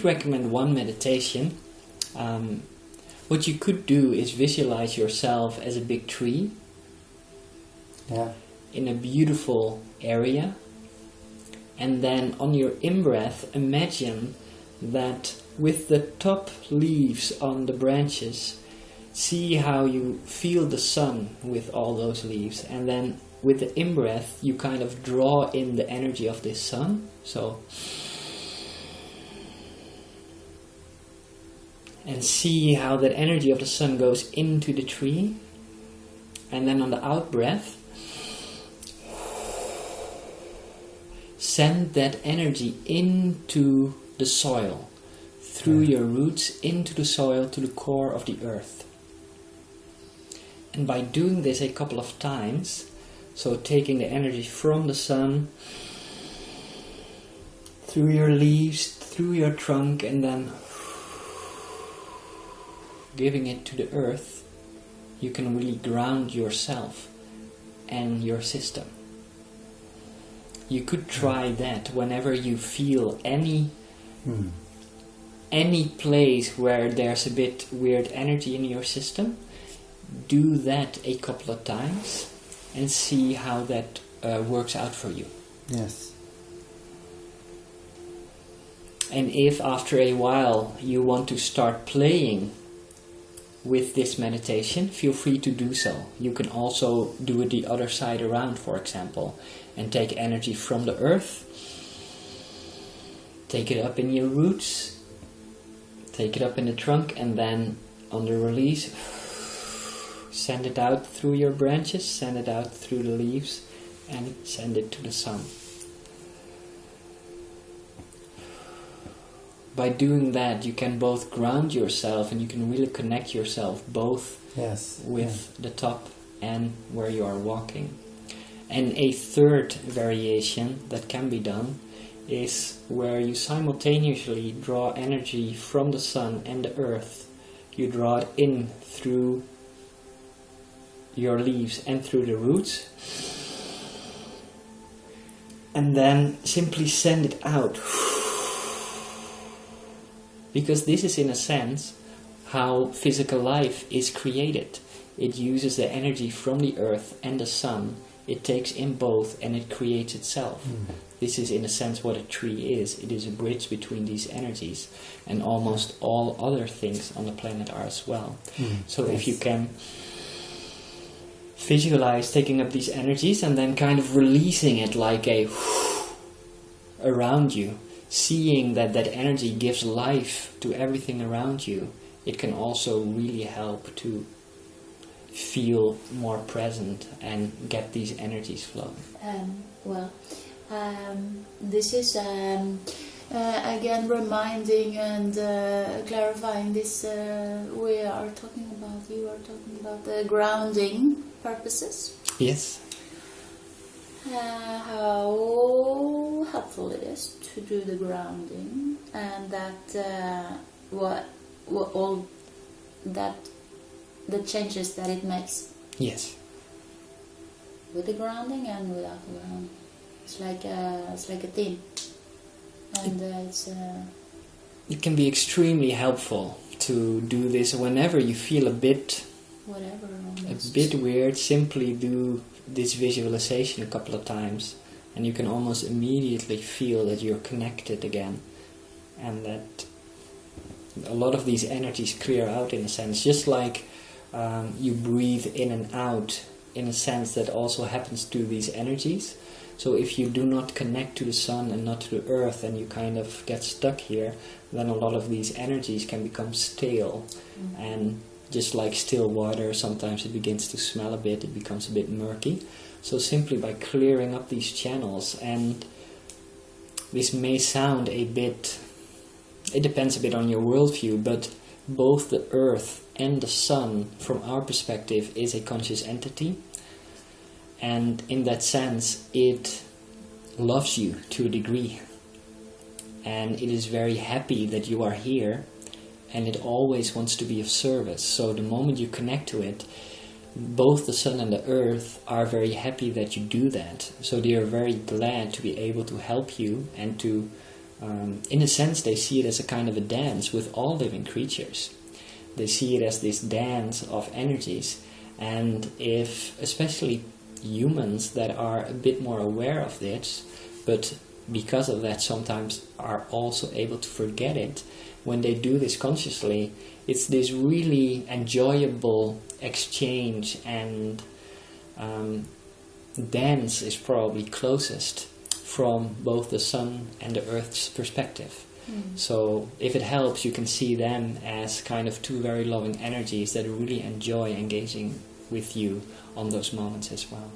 recommend one meditation. What you could do is visualize yourself as a big tree in a beautiful area, and then on your in-breath imagine that with the top leaves on the branches, see how you feel the sun with all those leaves, and then with the in-breath you kind of draw in the energy of this sun. So, and see how that energy of the sun goes into the tree, and then on the out-breath send that energy into the soil, through your roots into the soil, to the core of the earth. And by doing this a couple of times, so taking the energy from the sun through your leaves, through your trunk, and then giving it to the earth, you can really ground yourself and your system. You could try that whenever you feel any place where there's a bit weird energy in your system. Do that a couple of times and see how that works out for you. Yes. And if after a while you want to start playing with this meditation, feel free to do so. You can also do it the other side around, for example, and take energy from the earth, take it up in your roots, take it up in the trunk, and then on the release, send it out through your branches, send it out through the leaves, and send it to the sun. By doing that, you can both ground yourself and you can really connect yourself both with the top and where you are walking. And a third variation that can be done is where you simultaneously draw energy from the sun and the earth. You draw it in through your leaves and through the roots, and then simply send it out. Because this is in a sense how physical life is created. It uses the energy from the earth and the sun. It takes in both and it creates itself. This is in a sense what a tree is. It is a bridge between these energies, and almost all other things on the planet are as well. So if you can visualize taking up these energies and then kind of releasing it like a around you, seeing that that energy gives life to everything around you, it can also really help to feel more present and get these energies flowing. This is again reminding and clarifying this. You are talking about the grounding purposes. Yes. How helpful it is to do the grounding, and that what all that the changes that it makes. Yes. With the grounding and without the grounding, it's like a team, and it can be extremely helpful to do this whenever you feel a bit weird. Simply do this visualization a couple of times, and you can almost immediately feel that you're connected again, and that a lot of these energies clear out in a sense, just like you breathe in and out in a sense that also happens to these energies. So if you do not connect to the sun and not to the earth, and you kind of get stuck here, then a lot of these energies can become stale. And just like still water, sometimes it begins to smell a bit, it becomes a bit murky. So simply by clearing up these channels, and this may sound a bit, it depends a bit on your worldview, but both the earth and the sun, from our perspective, is a conscious entity. And in that sense, it loves you to a degree. And it is very happy that you are here, and it always wants to be of service. So the moment you connect to it, both the sun and the earth are very happy that you do that. So they are very glad to be able to help you and to in a sense, they see it as a kind of a dance with all living creatures. They see it as this dance of energies. And if, especially humans that are a bit more aware of this, but because of that sometimes are also able to forget it, when they do this consciously, it's this really enjoyable exchange, and dance is probably closest from both the sun and the earth's perspective. So if it helps, you can see them as kind of two very loving energies that really enjoy engaging with you on those moments as well.